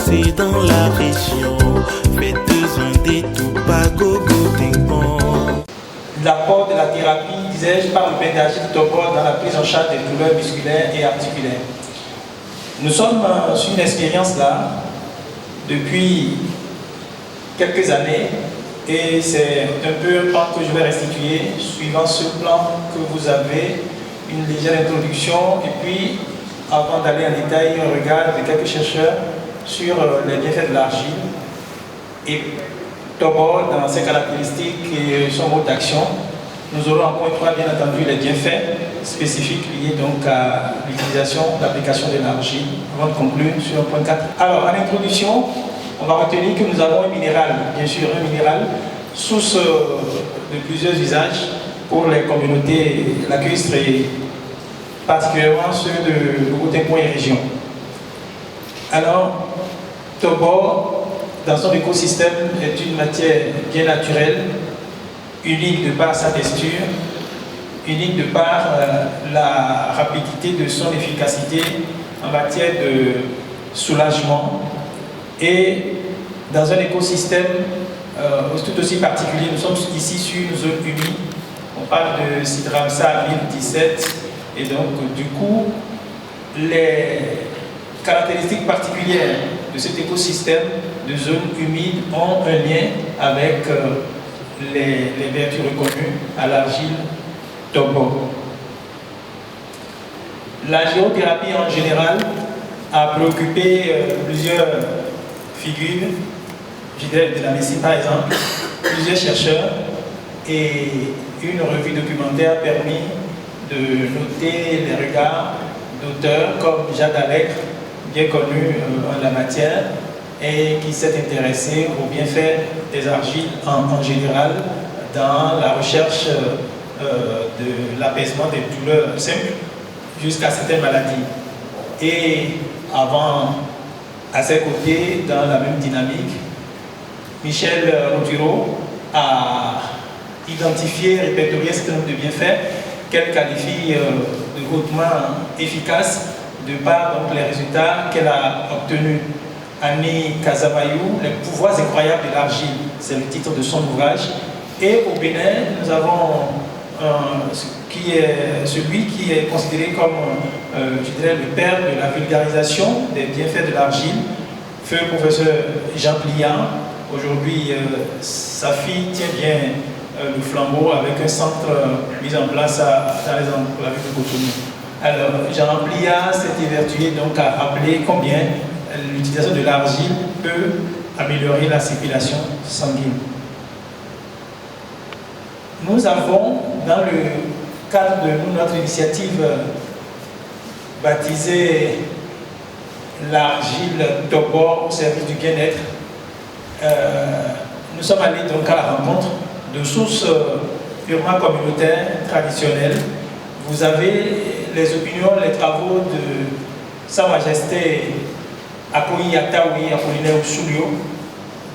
passer dans la région. Faites un détour par Gogo-Tengon. L'apport de la thérapie, disais-je, par le pédagogie de Tobor dans la prise en charge des douleurs musculaires et articulaires. Nous sommes sur une expérience là depuis quelques années et c'est un peu un plan que je vais restituer suivant ce plan que vous avez, une légère introduction et puis avant d'aller en détail, un regard de quelques chercheurs sur les bienfaits de l'argile et Tobor dans ses caractéristiques et son mode d'action. Nous aurons encore une fois bien entendu les bienfaits spécifiques liés donc à l'utilisation, l'application de l'argile avant de conclure sur un point 4. Alors en introduction, on va retenir que nous avons un minéral, bien sûr un minéral, source de plusieurs usages pour les communautés lacustres et particulièrement ceux de Gogo-Tengon et région. Alors, Tobor, dans son écosystème, est une matière bien naturelle, unique de par sa texture, unique de par la rapidité de son efficacité en matière de soulagement. Et dans un écosystème tout aussi particulier, nous sommes ici sur une zone humide, on parle de site Ramsar 1017, et donc du coup, les caractéristiques particulières de cet écosystème de zone humide ont un lien avec les vertus reconnues à l'argile Tobor. La géothérapie en général a préoccupé plusieurs figures, je dirais de la médecine par exemple, plusieurs chercheurs, et une revue documentaire a permis de noter les regards d'auteurs comme Jacques Allègre, bien connu en la matière, et qui s'est intéressé aux bienfaits des argiles en général dans la recherche de l'apaisement des douleurs simples jusqu'à certaines maladies. Et avant, à ses côtés, dans la même dynamique, Michel Rotureau a identifié, répertorié un certain nombre de bienfaits qu'elle qualifie de hautement efficaces de par donc, les résultats qu'elle a obtenus. Annie Casamayou, les pouvoirs incroyables de l'argile, c'est le titre de son ouvrage. Et au Bénin, nous avons celui qui est considéré comme, je dirais, le père de la vulgarisation des bienfaits de l'argile, feu professeur Jean Pliant. Aujourd'hui, sa fille tient bien le flambeau avec un centre mis en place dans la ville de Cotonou. Alors, Jean Pliant s'est évertué donc à rappeler combien l'utilisation de l'argile peut améliorer la circulation sanguine. Nous avons, dans le cadre de notre initiative baptisée l'argile Tobor au service du bien-être, nous sommes allés donc à la rencontre de sources purement communautaires, traditionnelles. Vous avez les opinions, les travaux de Sa Majesté Akoyi Ataoui Apollinaire Soulio,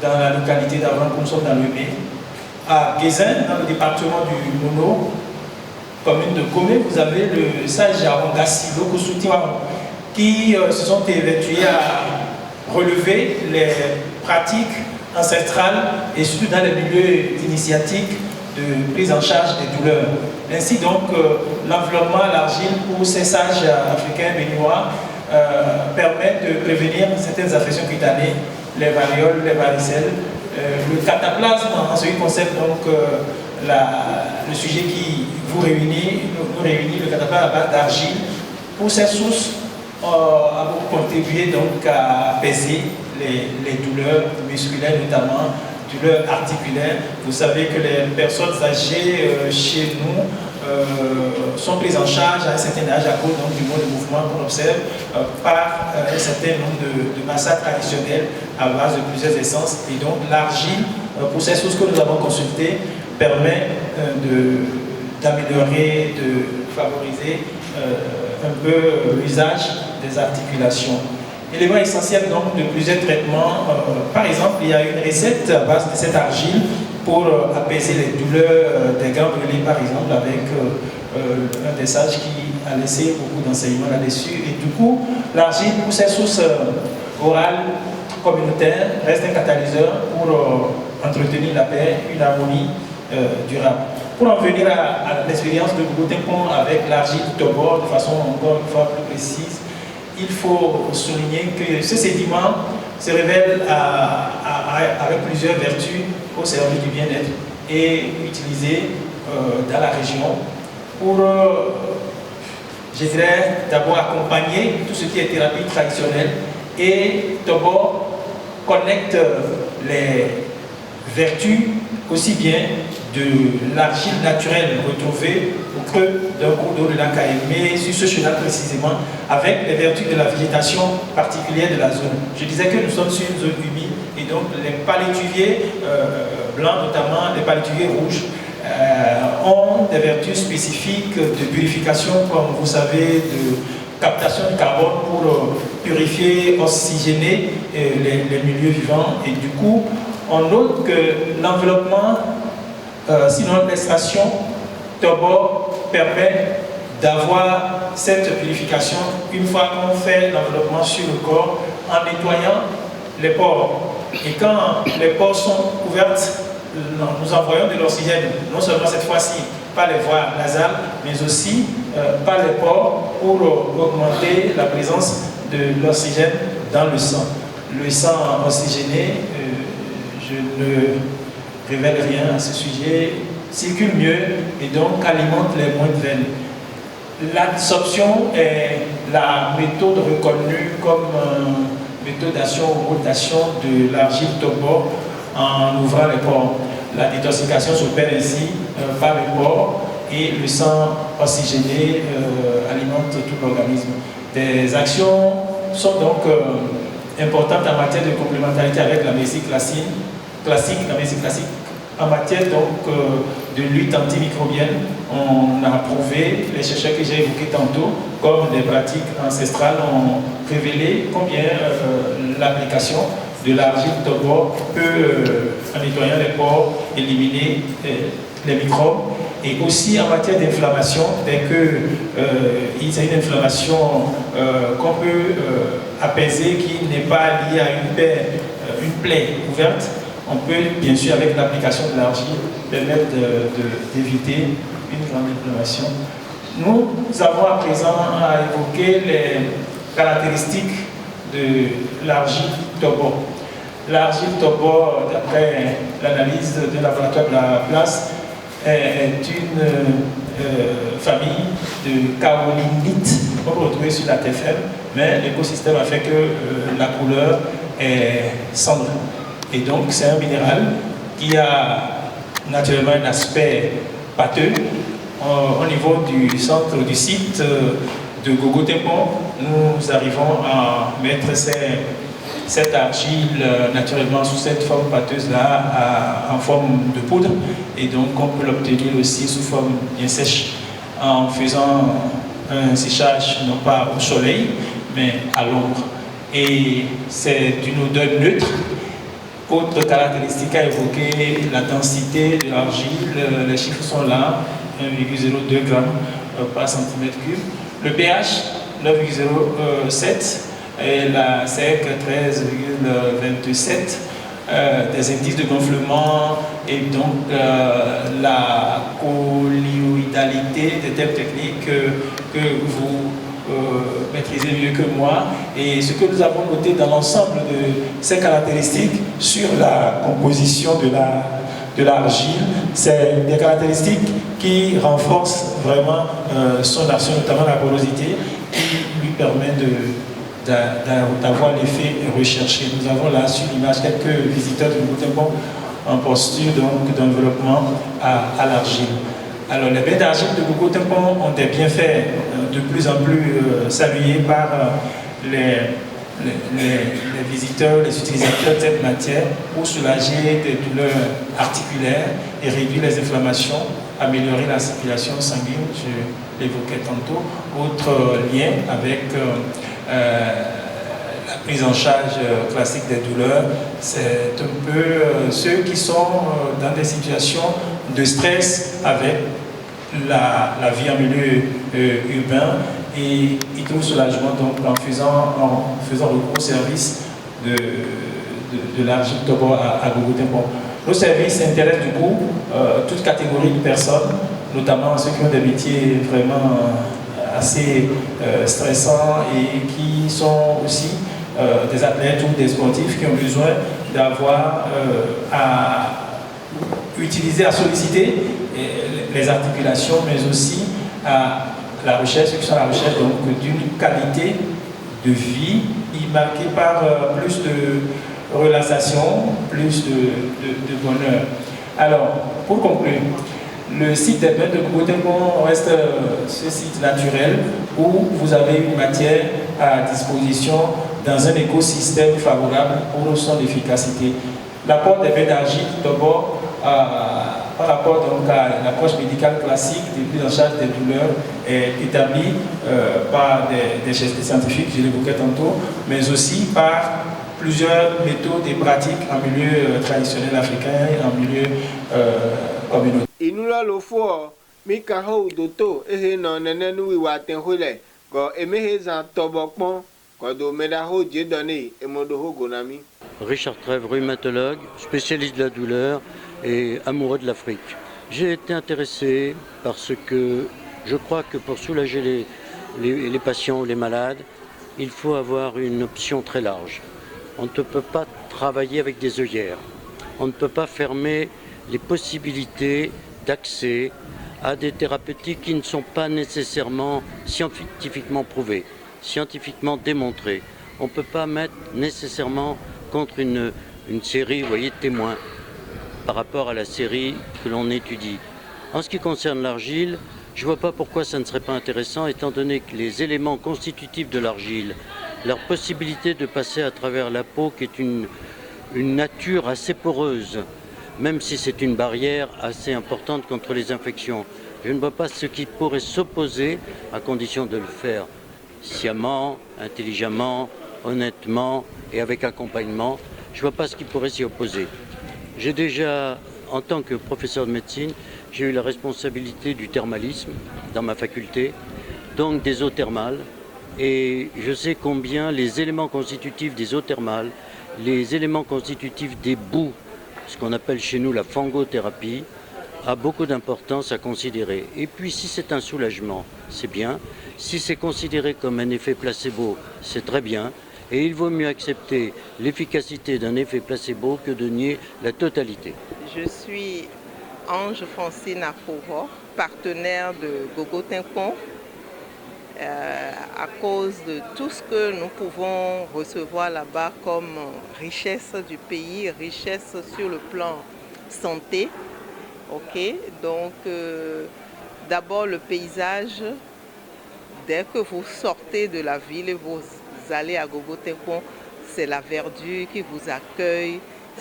dans la localité d'Avran, nous sommes dans le Mé, à Guézin, dans le département du Mono, commune de Komé, vous avez le sage Arongassi Lokosutiwa, qui se sont évertués à relever les pratiques ancestrales et surtout dans les milieux initiatiques de prise en charge des douleurs. Ainsi donc, l'environnement à l'argile pour ces sages africains béninois permet de prévenir certaines affections cutanées, les varioles, les varicelles, le cataplasme en ce qui concerne donc le sujet qui nous réunit, le cataplasme à base d'argile. Pour ces sources, a beaucoup contribué donc à apaiser les douleurs musculaires, notamment douleurs articulaires. Vous savez que les personnes âgées chez nous sont prises en charge à un certain âge à cause donc, du mode de mouvement qu'on observe par un certain nombre de massages traditionnels à base de plusieurs essences. Et donc l'argile, pour ces sources que nous avons consultées, permet d'améliorer, de favoriser un peu l'usage des articulations. Élément essentiel donc de plusieurs traitements. Par exemple, il y a une recette à base de cette argile pour apaiser les douleurs des grands brûlés, par exemple, avec un des sages qui a laissé beaucoup d'enseignements là-dessus. Et du coup, l'argile, pour ses sources orales, communautaire reste un catalyseur pour entretenir la paix, une harmonie durable. Pour en venir à l'expérience de Gogo Tempon avec l'argile Tobor de façon encore une fois plus précise, il faut souligner que ce sédiment se révèle avec plusieurs vertus au service du bien-être et utilisé dans la région pour, je dirais, d'abord accompagner tout ce qui est thérapie traditionnelle, et Tobor connecte les vertus aussi bien de l'argile naturelle retrouvée au creux d'un cours d'eau de la Caïmé, sur ce chenal précisément, avec les vertus de la végétation particulière de la zone. Je disais que nous sommes sur une zone humide, et donc les palétuviers blancs, notamment les palétuviers rouges, ont des vertus spécifiques de purification, comme vous savez, de captation de carbone pour purifier, oxygéner les milieux vivants. Et du coup, on note que l'enveloppement, sinon l'extraction, Tobor permet d'avoir cette purification une fois qu'on fait l'enveloppement sur le corps en nettoyant les pores. Et quand les pores sont couvertes, nous envoyons de l'oxygène, non seulement cette fois-ci par les voies nasales, mais aussi par les pores pour augmenter la présence de l'oxygène dans le sang. Le sang oxygéné, je ne révèle rien à ce sujet, circule mieux et donc alimente les moindres veines. L'absorption est la méthode reconnue comme méthode d'action ou rotation de l'argile Tobor en ouvrant les pores. La détoxification s'opère ainsi par les pores et le sang oxygéné alimente tout l'organisme. Des actions sont donc importantes en matière de complémentarité avec la médecine classique, en matière donc de lutte antimicrobienne. On a prouvé, les chercheurs que j'ai évoqués tantôt, comme des pratiques ancestrales ont révélé combien l'application de l'argile Tobor peut, en nettoyant les pores, éliminer les microbes. Et aussi en matière d'inflammation, dès qu'il y a une inflammation qu'on peut apaiser, qui n'est pas liée à une plaie ouverte, on peut bien sûr avec l'application de l'argile permettre d'éviter une grande inflammation. Nous avons à présent à évoquer les caractéristiques de l'argile Tobor. L'argile Tobor, d'après l'analyse de laboratoire de la place, est une famille de kaolinites qu'on peut retrouver sur la terre ferme, mais l'écosystème a fait que la couleur est cendre. Et donc c'est un minéral qui a naturellement un aspect pâteux. Au niveau du centre du site de Gogo Tempon, nous arrivons à mettre cette argile naturellement sous cette forme pâteuse-là en forme de poudre, et donc on peut l'obtenir aussi sous forme bien sèche en faisant un séchage non pas au soleil mais à l'ombre. Et c'est d'une odeur neutre. Autre caractéristique à évoquer, la densité de l'argile, les chiffres sont là, 1,02 g par centimètre cube. Le pH 9,07 et la SEC 13,27, des indices de gonflement et donc la colloïdalité des thèmes techniques que vous maîtrisez mieux que moi. Et ce que nous avons noté dans l'ensemble de ces caractéristiques sur la composition de l'argile, c'est des caractéristiques qui renforcent vraiment son action, notamment la porosité, qui lui permet d'avoir l'effet recherché. Nous avons là sur l'image quelques visiteurs de Gogo Tempon en posture d'enveloppement à l'argile. Alors les baies d'argile de Gogo Tempon ont des bienfaits de plus en plus salués par les visiteurs, les utilisateurs de cette matière pour soulager des douleurs articulaires et réduire les inflammations, améliorer la circulation sanguine, je l'évoquais tantôt. Autre lien avec la prise en charge classique des douleurs, c'est un peu ceux qui sont dans des situations de stress avec la vie en milieu urbain, et ils trouvent soulagement donc en faisant recours au service de l'argile Tobo à Gogo-Timpon. Nos services intéressent du coup toute catégorie de personnes, notamment ceux qui ont des métiers vraiment assez stressants et qui sont aussi des athlètes ou des sportifs qui ont besoin d'avoir à utiliser, à solliciter les articulations, mais aussi à la recherche, ceux qui sont à la recherche d'une qualité de vie marquée par plus de relaxation, plus de bonheur. Alors, pour conclure, le site des bains de Gogo-Timpon reste ce site naturel où vous avez une matière à disposition dans un écosystème favorable pour son efficacité. L'apport des bains d'argile, d'abord, par rapport donc à l'approche médicale classique de prise en charge des douleurs est établi par des scientifiques, je l'évoquais tantôt, mais aussi par plusieurs méthodes et pratiques en milieu traditionnel africain et en milieu communautaire. Inula lofo mi kaho doto ehe no nenenu wiwa tenhole ko emehe za tobokpon ko do medaho jedone emodo ho gonami. Richard Trèves, rhumatologue, spécialiste de la douleur et amoureux de l'Afrique. J'ai été intéressé parce que je crois que pour soulager les patients ou les malades, il faut avoir une option très large. On ne peut pas travailler avec des œillères. On ne peut pas fermer les possibilités d'accès à des thérapeutiques qui ne sont pas nécessairement scientifiquement prouvées, scientifiquement démontrées. On ne peut pas mettre nécessairement contre une série, vous voyez, de témoins par rapport à la série que l'on étudie. En ce qui concerne l'argile, je ne vois pas pourquoi ça ne serait pas intéressant, étant donné que les éléments constitutifs de l'argile, leur possibilité de passer à travers la peau, qui est une nature assez poreuse, même si c'est une barrière assez importante contre les infections. Je ne vois pas ce qui pourrait s'opposer, à condition de le faire sciemment, intelligemment, honnêtement et avec accompagnement. Je ne vois pas ce qui pourrait s'y opposer. J'ai déjà, en tant que professeur de médecine, j'ai eu la responsabilité du thermalisme dans ma faculté, donc des eaux thermales. Et je sais combien les éléments constitutifs des eaux thermales, les éléments constitutifs des boues, ce qu'on appelle chez nous la fangothérapie, a beaucoup d'importance à considérer. Et puis si c'est un soulagement, c'est bien. Si c'est considéré comme un effet placebo, c'est très bien. Et il vaut mieux accepter l'efficacité d'un effet placebo que de nier la totalité. Je suis Ange Francine Afovo, partenaire de Gogo-Timpon. À cause de tout ce que nous pouvons recevoir là-bas comme richesse du pays, richesse sur le plan santé. Okay. Donc, d'abord le paysage, dès que vous sortez de la ville et vous allez à Gogo-Timpon, c'est la verdure qui vous accueille,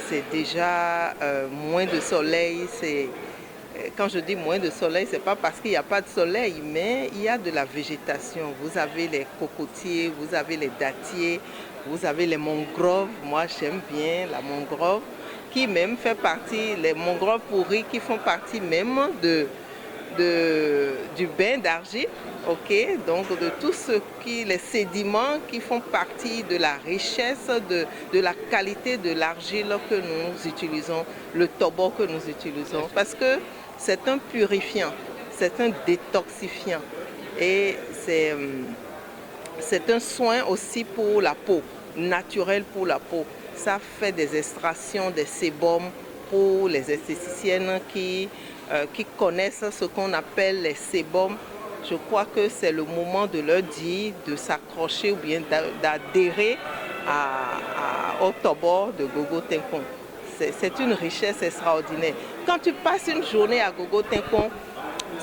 c'est déjà moins de soleil. Quand je dis moins de soleil, ce n'est pas parce qu'il n'y a pas de soleil, mais il y a de la végétation. Vous avez les cocotiers, vous avez les dattiers, vous avez les mangroves. Moi, j'aime bien la mangrove, qui même fait partie, les mangroves pourries qui font partie même du bain d'argile. Okay? Donc, de tout ce qui, les sédiments qui font partie de la richesse, de la qualité de l'argile que nous utilisons, le tobo que nous utilisons. Parce que c'est un purifiant, c'est un détoxifiant et c'est un soin aussi pour la peau, naturel pour la peau. Ça fait des extractions, des sébums pour les esthéticiennes qui connaissent ce qu'on appelle les sébums. Je crois que c'est le moment de leur dire de s'accrocher ou bien d'adhérer au tobo de Gogo-Timpon. C'est une richesse extraordinaire. Quand tu passes une journée à Gogo-Timpon,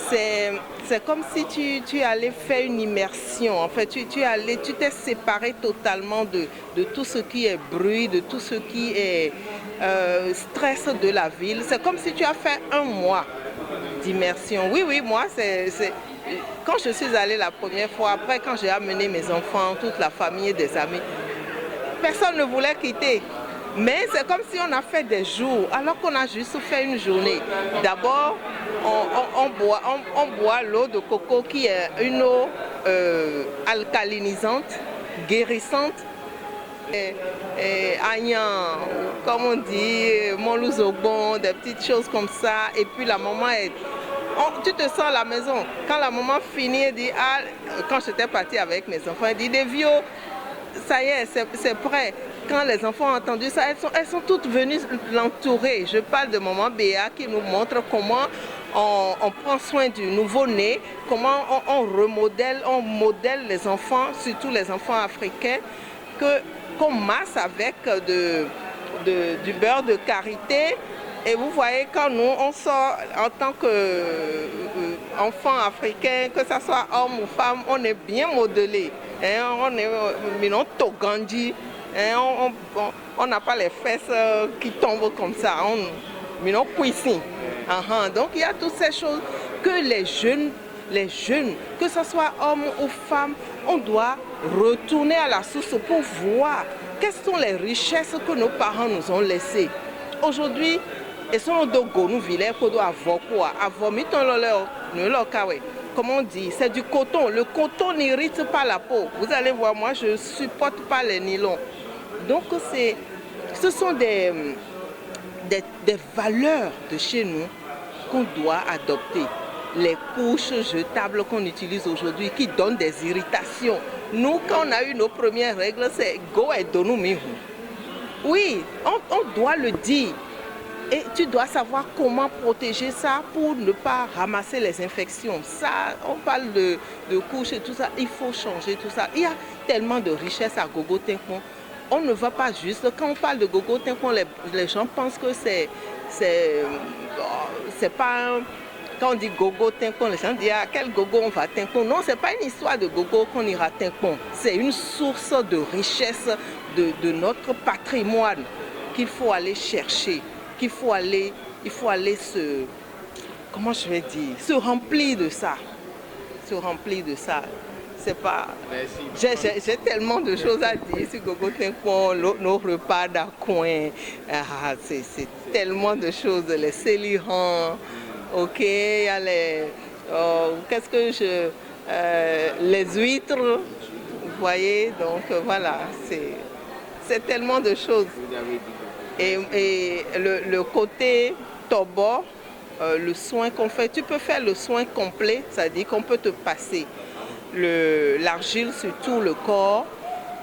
c'est comme si tu allais faire une immersion. En fait, tu t'es séparé totalement de tout ce qui est bruit, de tout ce qui est stress de la ville. C'est comme si tu as fait un mois d'immersion. Oui, moi, quand je suis allée la première fois, après quand j'ai amené mes enfants, toute la famille et des amis, personne ne voulait quitter. Mais c'est comme si on a fait des jours, alors qu'on a juste fait une journée. D'abord, on boit l'eau de coco qui est une eau alcalinisante, guérissante. Agnan, comme on dit, Montlouzogbon, des petites choses comme ça. Et puis la maman tu te sens à la maison. Quand la maman finit, elle dit, ah, quand j'étais partie avec mes enfants, elle dit, des vieux, ça y est, c'est prêt. Quand les enfants ont entendu ça, elles sont toutes venues l'entourer. Je parle de maman Béa qui nous montre comment on prend soin du nouveau-né, comment on modèle les enfants, surtout les enfants africains, qu'on masse avec du beurre de karité. Et vous voyez, quand nous, on sort en tant qu'enfant africain, que ce soit homme ou femme, on est bien modelé. On est togandi. On n'a pas les fesses qui tombent comme ça. On cuisine. Donc il y a toutes ces choses que les jeunes, que ce soit hommes ou femmes, on doit retourner à la source pour voir quelles sont les richesses que nos parents nous ont laissées. Aujourd'hui, et sont de nous vilaient qu'on doit avoir quoi, avoir mis dans leur kawe. Comme on dit, c'est du coton. Le coton n'irrite pas la peau. Vous allez voir, moi je ne supporte pas les nylons. Donc ce sont des valeurs de chez nous qu'on doit adopter. Les couches jetables qu'on utilise aujourd'hui qui donnent des irritations. Nous, quand on a eu nos premières règles, c'est go et donou mihu. Oui, on doit le dire. Et tu dois savoir comment protéger ça pour ne pas ramasser les infections. Ça, on parle de couches et tout ça, il faut changer tout ça. Il y a tellement de richesses à Gogo Tinkpon. On ne va pas juste, quand on parle de Gogo Tinkpon, les gens pensent que c'est pas... Quand on dit Gogo Tinkpon, les gens disent à quel Gogo on va Tinkpon. Non, ce n'est pas une histoire de Gogo qu'on ira Tinkpon. C'est une source de richesse de notre patrimoine qu'il faut aller chercher. Il faut aller comment je vais dire, se remplir de ça. C'est pas... J'ai tellement de choses à dire sur Gogo Tinkpon, nos repas d'Acoin, c'est tellement de choses, les célirans, ok, il y a les... les huîtres, vous voyez, donc voilà, c'est tellement de choses. Et le côté tobo, le soin qu'on fait, tu peux faire le soin complet, c'est-à-dire qu'on peut te passer l'argile sur tout le corps,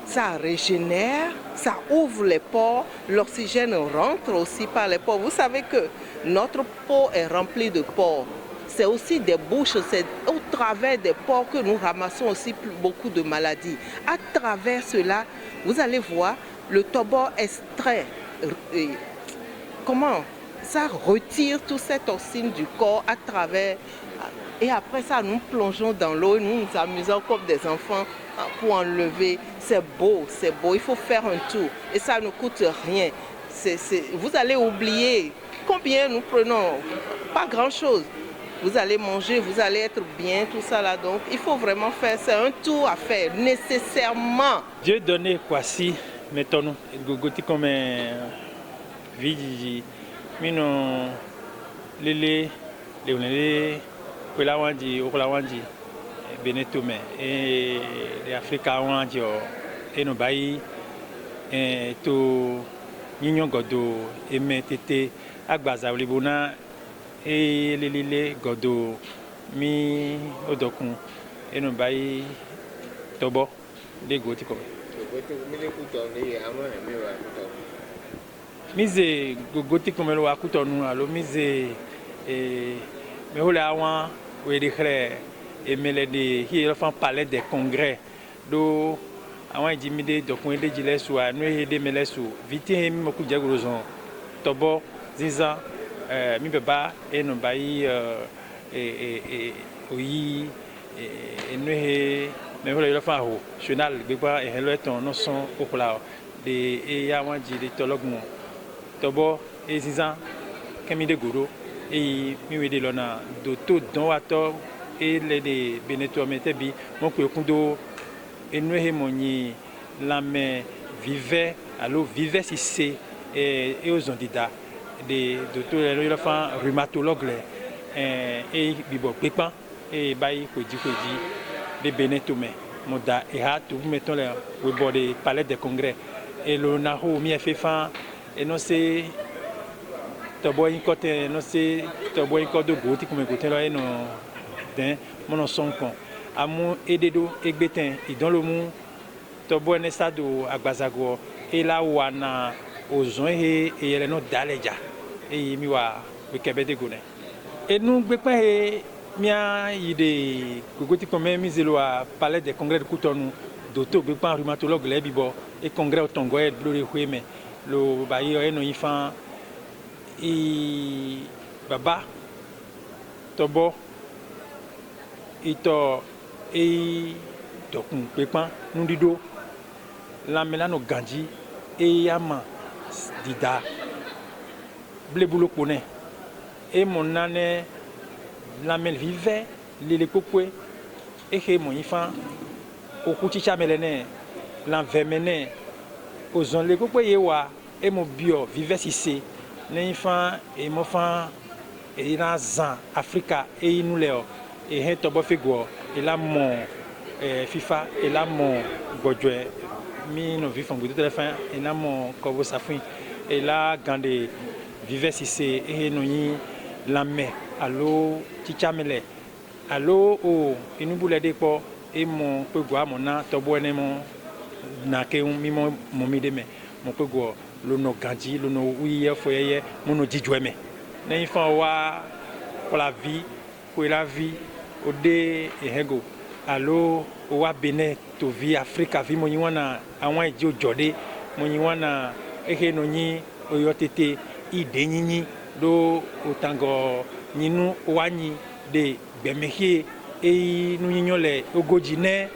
ça régénère, ça ouvre les pores, l'oxygène rentre aussi par les pores. Vous savez que notre peau est remplie de pores. C'est aussi des bouches, c'est au travers des pores que nous ramassons aussi beaucoup de maladies. À travers cela, vous allez voir, le tobo extrait. Comment ça retire toutes ces toxines du corps à travers, et après ça nous plongeons dans l'eau, nous nous amusons comme des enfants pour enlever. C'est beau, il faut faire un tour et ça ne coûte rien. Vous allez oublier combien nous prenons, pas grand chose. Vous allez manger, vous allez être bien, tout ça là, donc il faut vraiment faire, c'est un tour à faire nécessairement. Dieu donné quoi si mettons gogoti comme vidi mino lele leonele kwelawandi okulawandi benetome et les africains wandi et no bayi to nyinyo godo emetete agbaza libona et lele godo mi odokun et no bayi tobo de goti ko mise gogoti komelo wa kutonu alo mise me hola awan we de khre e mele de hi fan palais des congrès do awan di mi de dokun de jile so anu he de mele so vite he mi moku jagorozon tobo zinza mi beba e no bayi oyi enu he mais voilà il fa ho chenal gbegba e hello eton no son opla de e ya wan di de tologmo tobo e zinza kemi de goro e mi we de lona do to don wato e le de beneto metebi mon ko kundo enu he moni la me vivait allo vivait si c'est et aux ondida de to le fa rhumatologue et bibo pepan et bayi ko di de Benetome moda et ha tout mettons le bord des palais des congrès et le naho mi fait fan et non c'est tobo in côté non c'est tobo in côté de goti comme côté là non den mon son kon amu ededo egbetin idon le mu tobo ne sado agbazago et là wana ozon et ele no daleja et mi wa be kebede gone et nous gbe pa e mia ide gogoti comme mi zelo a palais des congrès de Cotonou docteur gbe pa rhumatologue le bibo et congrès au Tongo et blore hueme lo bayi o no ifan i baba tobo ito e dokun pepan nundido la melano ganji e yama dida blebulo kone e monane la mel vive lele kokwe e he mo ifan okuchi chamelene la vemene ozon le kokwe yewa e mo bio vive sise ne ifan e mo fan e na zan Africa e inuleo e he tobo fego e la mon FIFA et là mon godjoué mi no vivant goûter la fin et là mon kobo safin et là gande vive si c'est et no yi la mer allo tichamele allo o inu bule de po et mon pegwa mon na tobo ene mon na ke mi mon mi de me mon pegwa lo no ganji lo no wiye foyeye mon no jijoué me na ifan wa pour la vie ode e hego allo wa bene to vi Africa vi mo yiwana awon eji ojode mo yiwana ehe no yin oyotete ide yinyin do otango yinu wanyi de gbemehie e nu yinyo le ogoji ne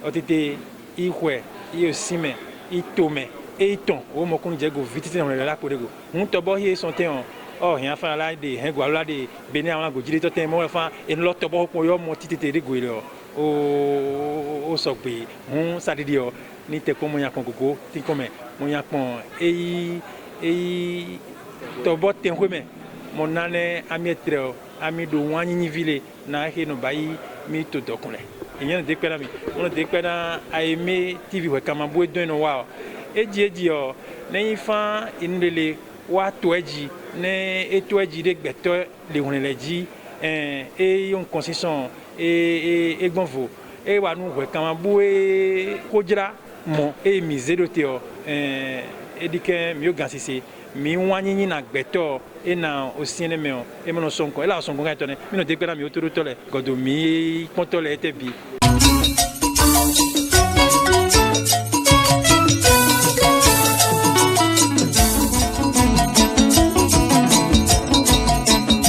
otete ihwe iosime itome e iton o mo kun je go vitite on le la korego un tobo hie sonte on oh rien fa la de hen gwa la de bene awon agojire to ten mo fa en lo tobo ko yo mo titete de go ile o so pe hun sadidi o ni te ko mo yan kon gogo ti ko me mo yan pon e tobo ten ho me mo nane amietre ami do wanyi vile na he no bayi mi to dokunle eyan de pera mi mo de pera aime tv we kama bo do no wa eji o na ifan inlele wa to eji ne eto eji de gbeto le huneleji et yon consistant et gonvo et wa nu we kama bo e kojira mo e misero teo e dike mi o gansisi mi wanyi na gbeto e na osiene me o e mo no sonko e la sonko ga tone mi no de pera mi o toro tole godo mi kontole etebi